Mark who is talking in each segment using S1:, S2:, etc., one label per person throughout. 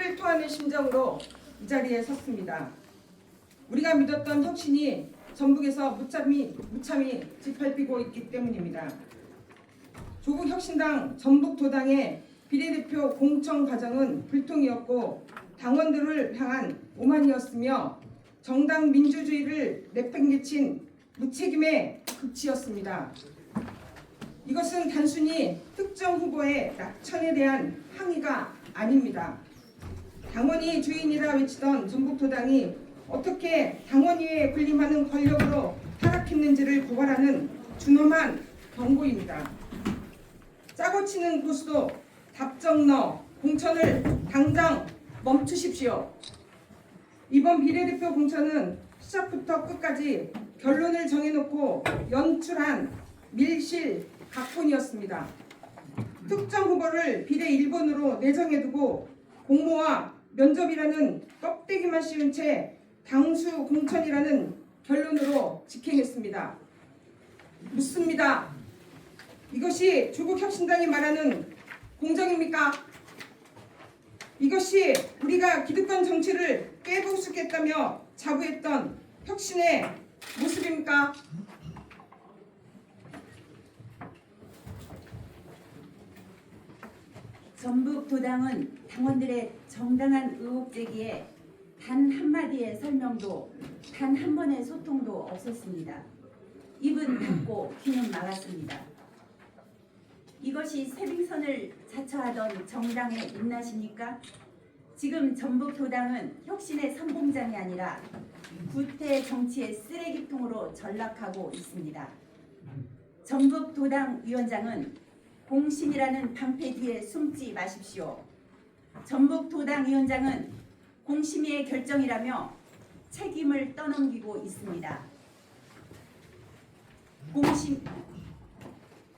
S1: 피를 토하는 심정으로 이 자리에 섰습니다. 우리가 믿었던 혁신이 전북에서 무참히 짓밟히고 있기 때문입니다. 조국 혁신당 전북도당의 비례대표 공천 과정은 불통이었고 당원들을 향한 오만이었으며 정당 민주주의를 내팽개친 무책임의 극치였습니다. 이것은 단순히 특정 후보의 낙천에 대한 항의가 아닙니다. 당원이 주인이라 외치던 전북도당이 어떻게 당원위에 군림하는 권력으로 타락했는지를 고발하는 준엄한 경고입니다. 짜고 치는 고수도 답정너 공천을 당장 멈추십시오. 이번 비례대표 공천은 시작부터 끝까지 결론을 정해놓고 연출한 밀실각본이었습니다. 특정 후보를 비례 1번으로 내정해두고 공모와 면접이라는 껍데기만 씌운 채 당수 공천이라는 결론으로 직행했습니다. 묻습니다. 이것이 조국 혁신당이 말하는 공정입니까? 이것이 우리가 기득권 정치를 깨부수겠다며 자부했던 혁신의 모습입니까?
S2: 전북도당은 당원들의 정당한 의혹 제기에 단 한마디의 설명도 단 한 번의 소통도 없었습니다. 입은 닫고 귀는 막았습니다. 이것이 세빙선을 자처하던 정당의 입맛입니까? 지금 전북도당은 혁신의 선봉장이 아니라 구태 정치의 쓰레기통으로 전락하고 있습니다. 전북도당 위원장은 공심이라는 방패 뒤에 숨지 마십시오. 전북도당 위원장은 공심위의 결정이라며 책임을 떠넘기고 있습니다.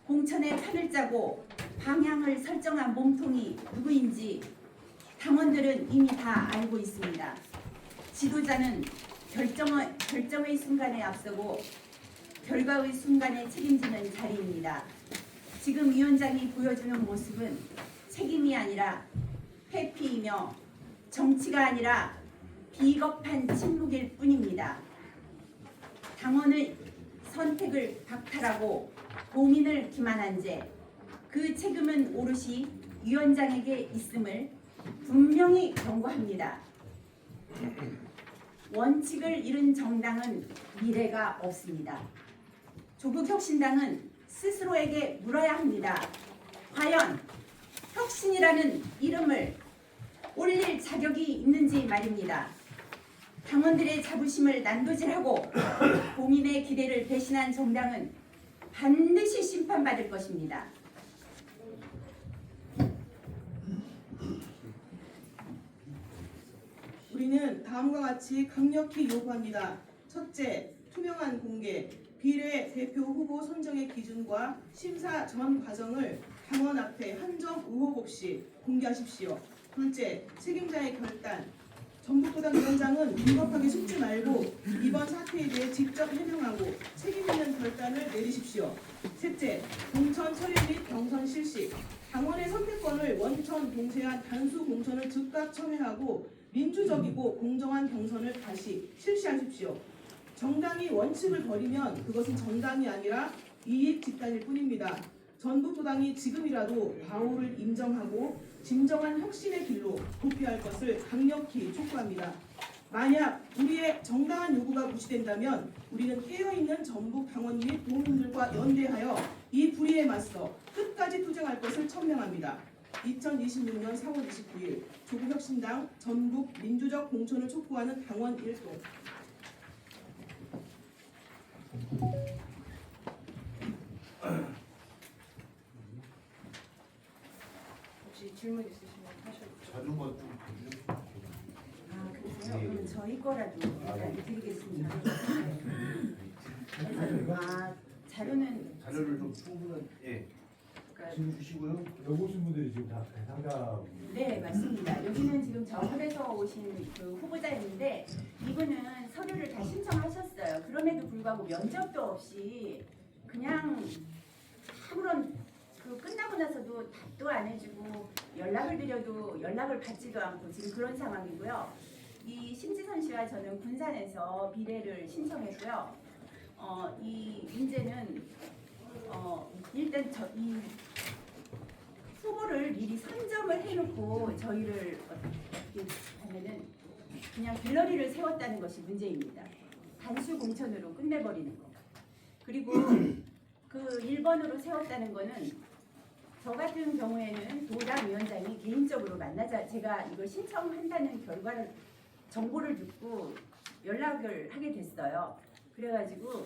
S2: 공천의 판을 짜고 방향을 설정한 몸통이 누구인지 당원들은 이미 다 알고 있습니다. 지도자는 결정의 순간에 앞서고 결과의 순간에 책임지는 자리입니다. 지금 위원장이 보여주는 모습은 책임이 아니라 회피이며 정치가 아니라 비겁한 침묵일 뿐입니다. 당원의 선택을 박탈하고 공인을 기만한 죄, 그 책임은 오롯이 위원장에게 있음을 분명히 경고합니다. 원칙을 잃은 정당은 미래가 없습니다. 조국 혁신당은 스스로에게 물어야 합니다. 과연 혁신이라는 이름을 올릴 자격이 있는지 말입니다. 당원들의 자부심을 난도질하고 공인의 기대를 배신한 정당은 반드시 심판받을 것입니다.
S3: 우리는 다음과 같이 강력히 요구합니다. 첫째, 투명한 공개, 비례 대표 후보 선정의 기준과 심사 전 과정을 당원 앞에 한 점 의혹 없이 공개하십시오. 둘째, 책임자의 결단. 전북도당 위원장은 비겁하게 숨지 말고 이번 사태에 대해 직접 해명하고 책임 있는 결단을 내리십시오. 셋째, 공천 처리 및 경선 실시. 당원의 선택권을 원천 동세한 단수 공천을 즉각 철회하고 민주적이고 공정한 경선을 다시 실시하십시오. 정당이 원칙을 버리면 그것은 정당이 아니라 이익 집단일 뿐입니다. 전북도당이 지금이라도 과오를 인정하고 진정한 혁신의 길로 도피할 것을 강력히 촉구합니다. 만약 우리의 정당한 요구가 무시된다면 우리는 깨어있는 전북 당원 및 도민들과 연대하여 이 불의에 맞서 끝까지 투쟁할 것을 천명합니다. 2026년 4월 29일 조국혁신당 전북 민주적 공천을 촉구하는 당원 일동.
S1: 혹시 질문 있으시면 하셔도
S4: 자료가 좀
S2: 그러세요? 그럼 저희 거라도 일단 드리겠습니다. 자료는
S4: 자료를 좀 충분한
S5: 지금 주시고요. 여기 오신 분들이 지금 다 대상자.
S2: 네, 맞습니다. 여기는 지금 저울에서 오신 그 후보자였는데 이분은 서류를 다 신청하셨어요. 그럼에도 불구하고 면접도 없이 그냥 아무런 그 그리고 끝나고 나서도 답도 안 해주고 연락을 드려도 연락을 받지도 않고 지금 그런 상황이고요. 이 심지선 씨와 저는 군산에서 비례를 신청했고요. 이 문제는 일단 이 후보를 미리 선점을 해놓고 저희를 어떻게 하면은 그냥 길러리를 세웠다는 것이 문제입니다. 단수 공천으로 끝내버리는 거. 그리고 그 1번으로 세웠다는 거는 저 같은 경우에는 도당 위원장이 개인적으로 만나자 제가 이걸 신청한다는 결과를 정보를 듣고 연락을 하게 됐어요. 그래가지고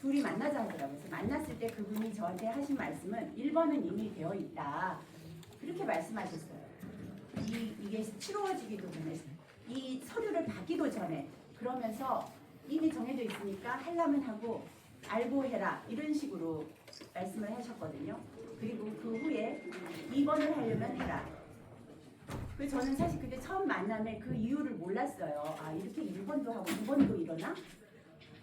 S2: 둘이 만나자 하더라고요. 그래서 만났을 때 그분이 저한테 하신 말씀은 1번은 이미 되어 있다. 그렇게 말씀하셨어요. 이게 치루어지기도 전에 이 서류를 받기도 전에 그러면서 이미 정해져 있으니까 하려면 하고 알고 해라 이런 식으로 말씀을 하셨거든요. 그리고 그 후에 2번을 하려면 해라. 그 저는 사실 그때 처음 만남에 그 이유를 몰랐어요. 아 이렇게 1번도 하고 2번도 이러나?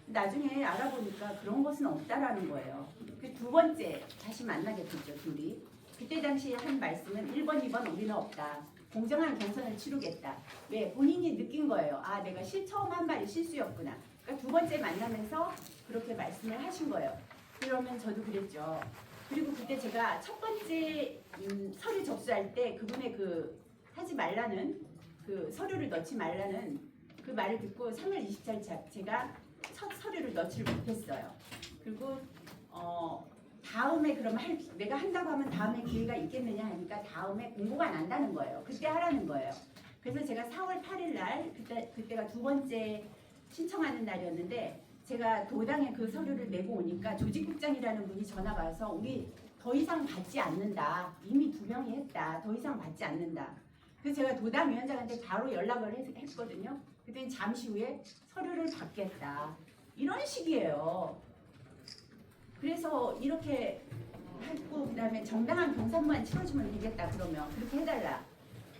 S2: 나중에 알아보니까 그런 것은 없다라는 거예요. 그 두 번째 다시 만나게 됐죠 둘이. 그때 당시에 한 말씀은 1번, 2번 우리는 없다. 공정한 경선을 치르겠다. 왜? 본인이 느낀 거예요. 아 내가 처음 한 말이 실수였구나. 그러니까 두 번째 만나면서 그렇게 말씀을 하신 거예요. 그러면 저도 그랬죠. 그리고 그때 제가 첫 번째 서류 접수할 때 그분의 그 하지 말라는 그 서류를 넣지 말라는 그 말을 듣고 3월 24일 제가 첫 서류를 넣지를 못했어요. 그리고 다음에 그러면 내가 한다고 하면 다음에 기회가 있겠느냐 하니까 다음에 공고가 난다는 거예요. 그때 하라는 거예요. 그래서 제가 4월 8일 날 그때가 두 번째 신청하는 날이었는데 제가 도당에 그 서류를 내고 오니까 조직국장이라는 분이 전화가 와서 우리 더 이상 받지 않는다. 이미 2명이 했다. 더 이상 받지 않는다. 그래서 제가 도당 위원장한테 바로 연락을 했거든요. 그랬더니 잠시 후에 서류를 받겠다. 이런 식이에요. 그래서 이렇게 하고 그다음에 정당한 경선만 치러주면 되겠다. 그러면 그렇게 해달라.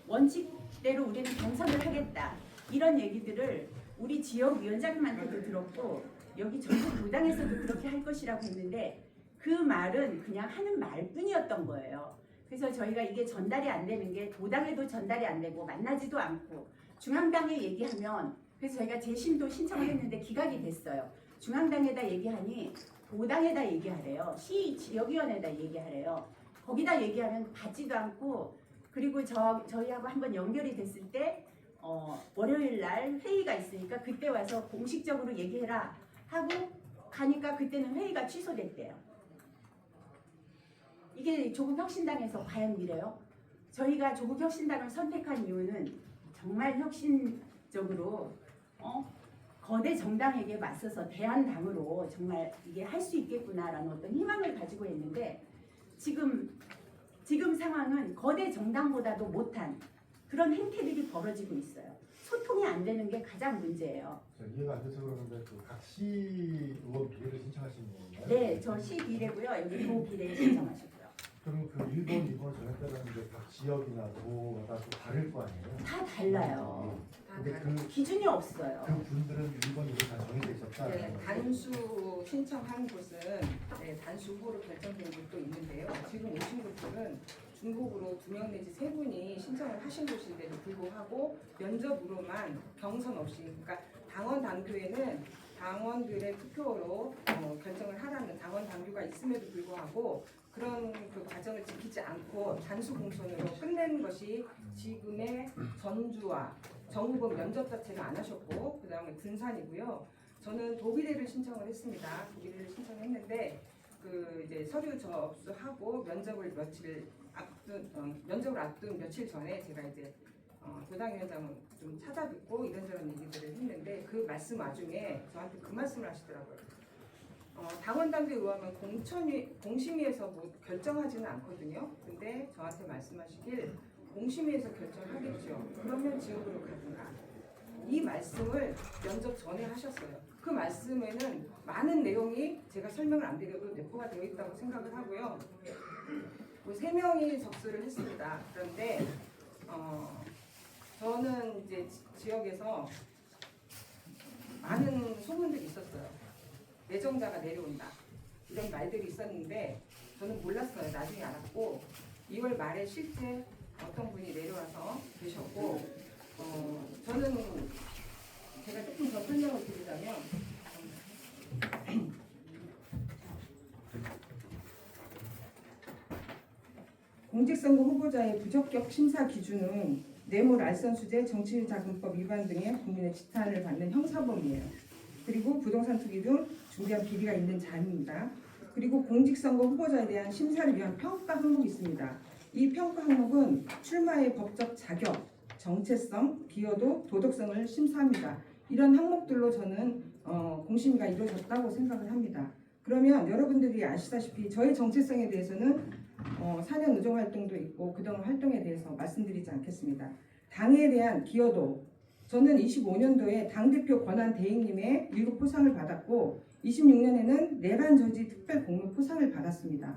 S2: 원칙대로 우리는 경선을 하겠다. 이런 얘기들을 우리 지역 위원장님한테도 들었고 여기 전국 도당에서도 그렇게 할 것이라고 했는데 그 말은 그냥 하는 말뿐이었던 거예요. 그래서 저희가 이게 전달이 안 되는 게 도당에도 전달이 안 되고 만나지도 않고 중앙당에 얘기하면 그래서 저희가 재심도 신청을 했는데 기각이 됐어요. 중앙당에다 얘기하니 도당에다 얘기하래요. 시 지역위원회에다 얘기하래요. 거기다 얘기하면 받지도 않고 그리고 저희하고 한번 연결이 됐을 때 월요일 날 회의가 있으니까 그때 와서 공식적으로 얘기해라 하고 가니까 그때는 회의가 취소됐대요. 이게 조국혁신당에서 과연 이래요? 저희가 조국혁신당을 선택한 이유는 정말 혁신적으로 거대 정당에게 맞서서 대한당으로 정말 이게 할 수 있겠구나라는 어떤 희망을 가지고 있는데 지금 상황은 거대 정당보다도 못한 그런 행태들이 벌어지고 있어요. 소통이 안 되는 게 가장 문제예요.
S5: 이해가 안 돼서 그러는데 각 시의원 비례를 신청하신 건가요?
S2: 네, 저 시비례고요. 여기 도비례 신청하셨고요.
S5: 그럼 그 1번, 2번 정했다는 게 각 지역이나 도마다 또 다를 거 아니에요?
S2: 다 달라요.
S5: 근데 그
S2: 기준이 없어요.
S5: 분들은 1번, 2번 다 정해져 있었다.
S1: 네, 단수 신청한 곳은 단수 후보로 결정된 곳도 있는데요. 지금 오신 곳들은 중복으로 2명 내지 3분이 신청을 하신 곳인데도 불구하고 면접으로만 경선 없이 그러니까 당원 당규에는 당원들의 투표로 결정을 하라는 당원 당규가 있음에도 불구하고 그런 그 과정을 지키지 않고 단수 공천으로 끝낸 것이 지금의 전주와 정후보 면접 자체를 안 하셨고 그 다음에 군산이고요. 저는 도비례를 신청을 했습니다. 도비례를 신청했는데 그 이제 서류 접수하고 면접을 앞둔 며칠 전에 제가 이제 도당위원장을 좀 찾아뵙고 이런저런 얘기들을 했는데 그 말씀 와중에 저한테 그 말씀을 하시더라고요. 당원 당규에 의하면 공심위에서 뭐 결정하지는 않거든요. 근데 저한테 말씀하시길 공심위에서 결정하겠죠. 그러면 지역으로 가든가. 이 말씀을 면접 전에 하셨어요. 그 말씀에는 많은 내용이 제가 설명을 안 드려도 내포가 되어 있다고 생각을 하고요. 3명이 접수를 했습니다. 그런데 저는 이제 지역에서 많은 소문들이 있었어요. 내정자가 내려온다. 이런 말들이 있었는데 저는 몰랐어요. 나중에 알았고 2월 말에 실제 어떤 분이 내려와서 계셨고 저는 제가 조금 더 설명을 드리자면 공직선거 후보자의 부적격 심사 기준은 뇌물, 알선수재, 정치자금법 위반 등의 국민의 지탄을 받는 형사범이에요. 그리고 부동산 투기 등 중대한 비리가 있는 자입니다. 그리고 공직선거 후보자에 대한 심사를 위한 평가 항목이 있습니다. 이 평가 항목은 출마의 법적 자격, 정체성, 기여도, 도덕성을 심사합니다. 이런 항목들로 저는 공심위가 이루어졌다고 생각을 합니다. 그러면 여러분들이 아시다시피 저의 정체성에 대해서는 4년 의정 활동도 있고 그동안 활동에 대해서 말씀드리지 않겠습니다. 당에 대한 기여도, 저는 25년도에 당대표 권한 대행님의 1급 포상을 받았고 26년에는 내란 저지 특별 공로 포상을 받았습니다.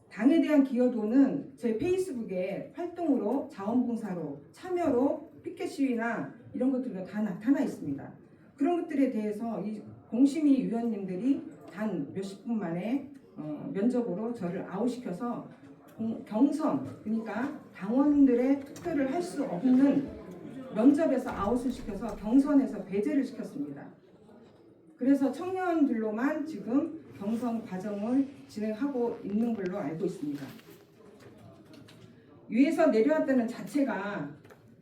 S1: 당에 대한 기여도는 제 페이스북에 활동으로, 자원봉사로, 참여로, 피켓 시위나 이런 것들로 다 나타나 있습니다. 그런 것들에 대해서 이 공심위 위원님들이 단 몇십 분 만에 면접으로 저를 아웃시켜서 경선, 그러니까 당원들의 투표를 할 수 없는 면접에서 아웃을 시켜서 경선에서 배제를 시켰습니다. 그래서 청년들로만 지금 경선 과정을 진행하고 있는 걸로 알고 있습니다. 위에서 내려왔다는 자체가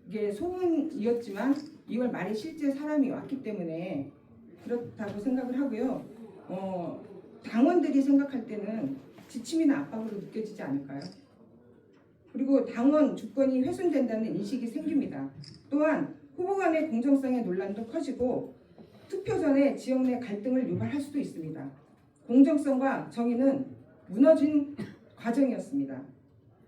S1: 이게 소문이었지만 2월 말에 실제 사람이 왔기 때문에 그렇다고 생각을 하고요. 당원들이 생각할 때는 지침이나 압박으로 느껴지지 않을까요? 그리고 당원 주권이 훼손된다는 인식이 생깁니다. 또한 후보 간의 공정성의 논란도 커지고 투표 전에 지역 내 갈등을 유발할 수도 있습니다. 공정성과 정의는 무너진 과정이었습니다.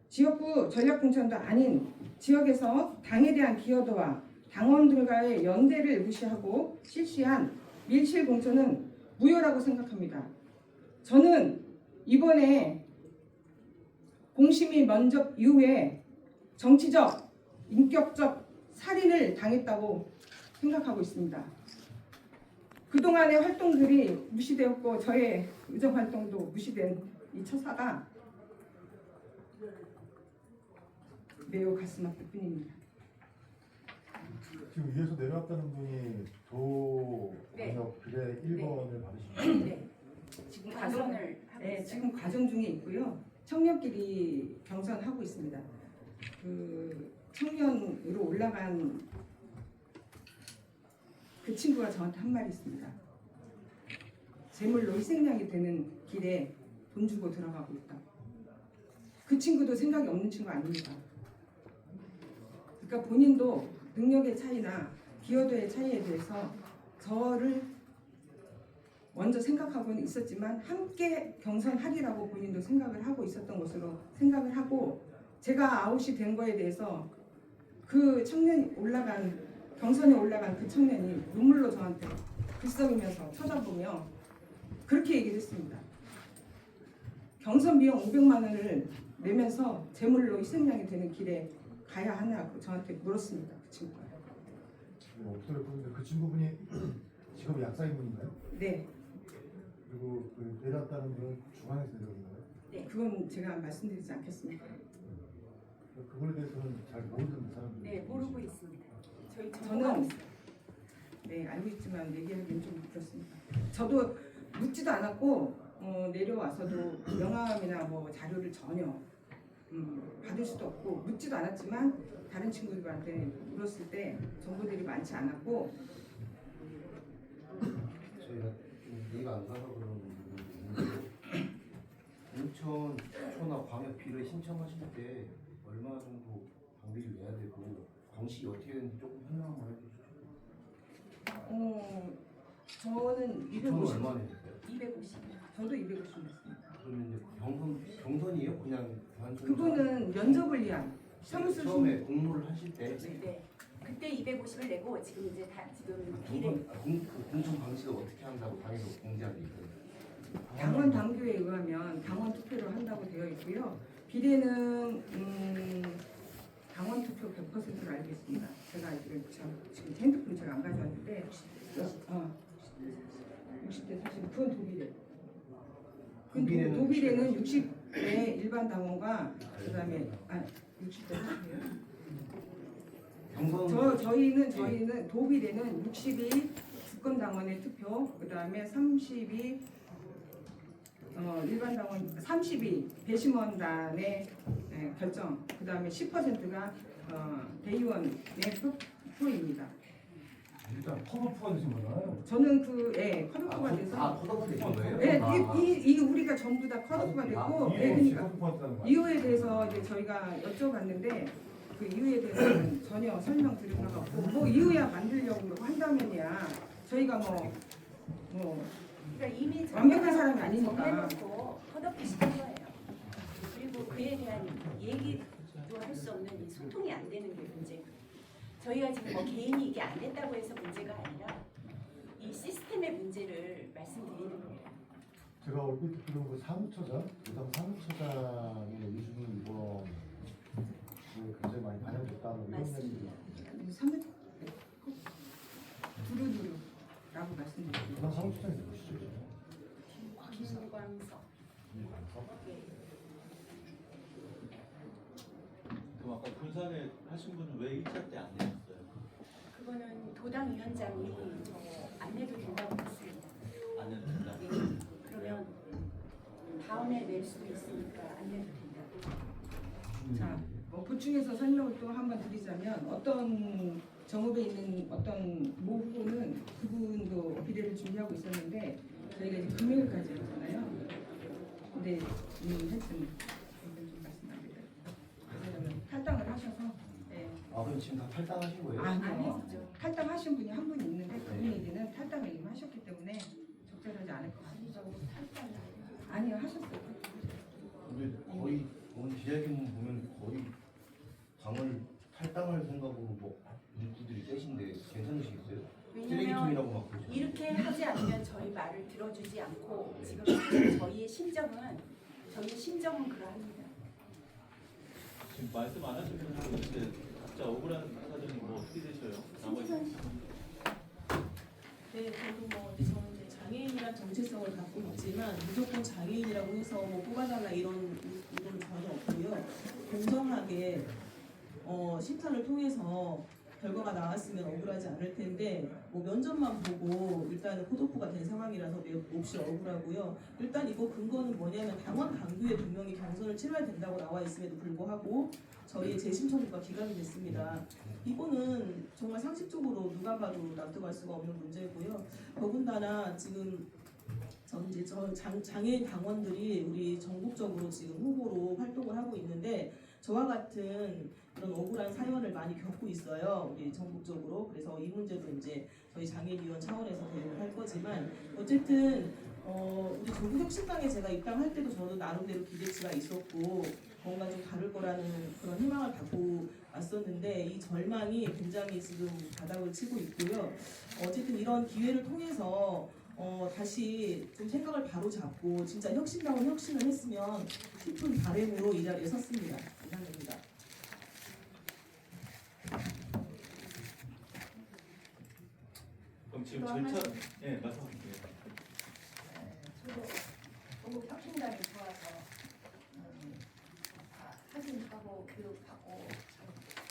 S1: 지역구 전략공천도 아닌 지역에서 당에 대한 기여도와 당원들과의 연대를 무시하고 실시한 밀실공천은 무효라고 생각합니다. 저는 이번에 공심위 면접 이후에 정치적, 인격적 살인을 당했다고 생각하고 있습니다. 그동안의 활동들이 무시되었고 저의 의정 활동도 무시된 이 처사가 매우 가슴 아플 뿐입니다.
S5: 지금 위에서 내려왔다는 분이 도광역 비례 1번을 받으신 거예요?
S1: 네. 지금
S2: 경선을 하고
S1: 네,
S2: 있어요.
S1: 지금 과정 중에 있고요. 청년끼리 경선하고 있습니다. 그 청년으로 올라간 그 친구가 저한테 한 말이 있습니다. 제물로 희생양이 되는 길에 돈 주고 들어가고 있다. 그 친구도 생각이 없는 친구 아닙니다. 그러니까 본인도 능력의 차이나 기여도의 차이에 대해서 저를 먼저 생각하고는 있었지만 함께 경선하리라고 본인도 생각을 하고 있었던 것으로 생각을 하고 제가 아웃이 된 거에 대해서 그 청년이 경선에 올라간 그 청년이 눈물로 저한테 글썽이면서 쳐다보며 그렇게 얘기를 했습니다. 경선 비용 500만 원을 내면서 제물로 희생양이 되는 길에 가야 하냐고 저한테 물었습니다. 그 친구가.
S5: 목소리를 보는데 그 친구분이 직업이 약사인분인가요?
S1: 네.
S5: 그리고 그 내려왔다는 분은 중앙에서 내려온 거예요?
S1: 네. 그건 제가 말씀드리지 않겠습니다.
S5: 그거에 대해서는 잘 모르는 사람들.
S2: 네, 모르고 있습니다. 저희
S1: 저는 네 알고 있지만 얘기하기는 좀 그렇습니다. 저도 묻지도 않았고 내려와서도 명함이나 뭐 자료를 전혀 받을 수도 없고 묻지도 않았지만 다른 친구들한테 물었을 때 정보들이 많지 않았고
S4: 저희가 좀 이해가 안 가서 그런 부분이 있는데 인천 초나 광역 비를 신청하실 때 얼마 정도 방비를 내야 되고 방식이 어떻게 되는지 조금 설명 한번 해주시죠.
S1: 저는
S4: 저는
S1: 250,
S4: 얼마 내셨어요?
S2: 250.
S1: 저도 250 냈습니다.
S4: 그러면 이제 경선이에요? 그냥 단순
S1: 그거는 면접을 위한 사무소
S4: 처음에 공모를 하실 때
S2: 네. 그때 250을 내고 지금 이제 지금
S4: 공천 방식을 어떻게 한다고 당에서 공지한 게 있거든요.
S1: 당원 당규에 의하면 당원 투표를 한다고 되어 있고요. 비례는 당원 투표 100%를 알고 있습니다. 제가 지금 핸드폰 제가 안 가져왔는데 60대 40, 그건 도비례.
S4: 도비례는
S1: 도비례는 60 일반 당원과 그다음에 60대
S4: 경선
S1: 저희는 도비대는 60이 주권 당원의 투표, 그다음에 30이 일반 당원 30이 배심원단의 결정, 그다음에 10%가 대의원의 표입니다.
S5: 일단 컷오프가 되신 거잖아요.
S1: 저는 컷오프가 돼서
S4: 컷오프 되신 거예요?
S1: 이 우리가 전부 다 컷오프가 됐고,
S5: 이해 없이 컷오프가 됐다는 거예요.
S1: 이유에 대해서 이제 저희가 여쭤봤는데 그 이유에 대해서는 전혀 설명드릴 바가 없고, 뭐 이유야 만들려고 한다면야 저희가
S2: 그러니까 이미
S1: 완벽한 사람이 아니니까.
S2: 정해놓고 컷오프 시킨 거예요. 그리고 그에 대한 얘기도 할 수 없는 이 소통이 안 되는 게 문제고, 저희가 지금 뭐 개인이 이게 안 됐다고 해서 문제가 아니라 이 시스템의 문제를 말씀드리는 거예요.
S5: 제가 얼핏 듣기로 그 사무처장, 부당 사무처장의 의중이 이번 굉장히 많이 반영됐다는 이런
S2: 맞습니다.
S5: 얘기.
S1: 두루두루라고 말씀드릴게요.
S5: 부당 사무처장이 누구시죠?
S2: 김광석.
S6: 그럼 아까 군산에 하신 분은 왜 1차 때 안 내셨어요?
S2: 그거는 도당 위원장이 안 내도 된다고 했습니다.
S6: 안 내도 된다?
S2: 그러면 다음에 낼 수도 있으니까 안 내도 된다고.
S1: 자, 보충해서 설명을 또 한번 드리자면, 어떤 정읍에 있는 어떤 모 후보는 그분도 비례를 준비하고 있었는데 저희가 이제 금요일까지 했잖아요. 근데 하여튼 이건 좀 말씀 안 드려요. 왜냐면 탈당을 하셔서.
S4: 그럼 지금 다 탈당하신 거예요?
S2: 안
S1: 아니요.
S2: 했죠.
S1: 탈당하신 분이 한 분 있는데 그분에게는 탈당을 이미 하셨기 때문에 적절하지 않을 것 같아요. 아니요, 하셨어요.
S4: 근데 거의 오늘 기자회견 보면 거의 당을 탈당할 생각으로 뭐 문구들이 세신데 괜찮으시겠어요?
S2: 왜냐면
S4: 쓰레기통이라고 막 그러죠.
S2: 이렇게 하지 않으면 저희 말을 들어주지 않고, 지금 저희의 심정은 그러합니다.
S6: 지금 말씀 안 하신 분은 이제 각자 억울한 사정이 뭐 어떻게 되셔요? 나머지
S3: 네, 저도 저는 이제 장애인이란 정체성을 갖고 있지만 무조건 장애인이라고 해서 뽑아달라 이런 의도는 전혀 없고요. 공정하게 심사를 통해서 결과가 나왔으면 억울하지 않을 텐데 면접만 보고 일단은 컷오프가 된 상황이라서 몹시 억울하고요. 일단 이거 근거는 뭐냐면 당원 당규에 분명히 경선을 치러야 된다고 나와 있음에도 불구하고 저희의 재심 청구가 기각이 됐습니다. 이거는 정말 상식적으로 누가 봐도 납득할 수가 없는 문제고요. 더군다나 지금 이제 장애인 당원들이 우리 전국적으로 지금 후보로 활동을 하고 있는데 저와 같은 이런 억울한 사연을 많이 겪고 있어요. 우리 전국적으로. 그래서 이 문제도 이제 저희 장애인위원 차원에서 대응을 할 거지만 어쨌든 우리 조국혁신당에 제가 입당할 때도 저도 나름대로 기대치가 있었고 뭔가 좀 다를 거라는 그런 희망을 갖고 왔었는데 이 절망이 굉장히 지금 바닥을 치고 있고요. 어쨌든 이런 기회를 통해서 다시 좀 생각을 바로 잡고 진짜 혁신당은 혁신을 했으면 싶은 바람으로 이 자리에 섰습니다. 이상입니다.
S6: 그럼 지금 절차 말씀하세요.
S7: 저도 전국 혁신당이 좋아서 확인하고 교육하고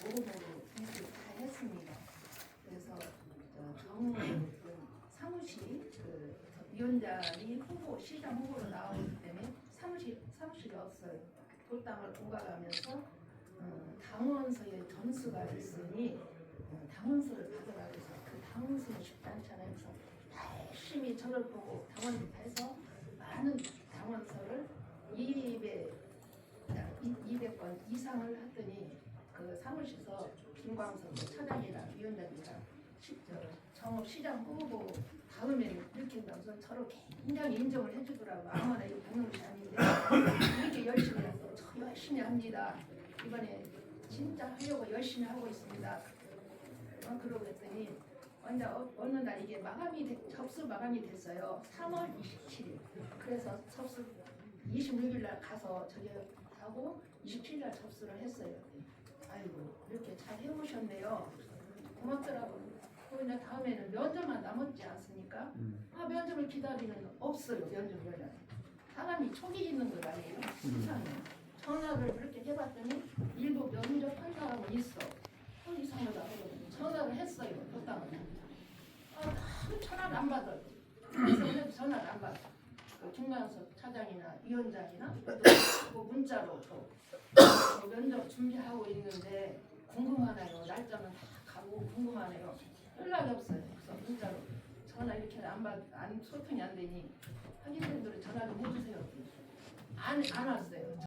S7: 모범으로 준비 다 했습니다. 그래서 정부 사무실 위원장이 시장 후보로 나오기 때문에 사무실이 없어요. 돌담을 옮겨가면서 당원서에 점수가 있으니 당원서를 받으라 그래서 그 당원서는 쉽지 않잖아요. 그래서 열심히 저를 보고 당원해서 많은 당원서를 200건 이상을 했더니 그 사무실에서 김광석 차장이랑 위원장이랑 정읍시장 후보 다음에는 이렇게 나서 서로 굉장히 인정을 해주더라고. 아무나 이거 받는 것이 아닌데 이렇게 열심히 해서 저 열심히 합니다. 이번에 진짜 하려고 열심히 하고 있습니다. 그러고 했더니 어느 날 이게 접수 마감이 됐어요. 3월 27일. 그래서 접수 26일 날 가서 저기 하고 27일 날 접수를 했어요. 아이고 이렇게 잘 해오셨네요. 고맙더라고요. 그러나 다음에는 면접만 남았지 않습니까? 면접을 기다리는 없어요. 면접 연락. 사람이 촉이 있는 것 아니에요? 세상에. 전화를 그렇게 해봤더니 일부 면접한 사람은 있어. 이상하다 하거든요. 전화를 했어요. 그다음에 아무 전화를 안 받아요. 그래서 전화를 안 받아. 그 김광석 차장이나 위원장이나 또 문자로 또 면접 준비하고 있는데 궁금하네요. 날짜는 다 가고 궁금하네요. 연락이 없어요. 그래서 문자로 전화 이렇게 안 소통이 안 되니 하기님들은 전화 좀 해주세요. 안 왔어요.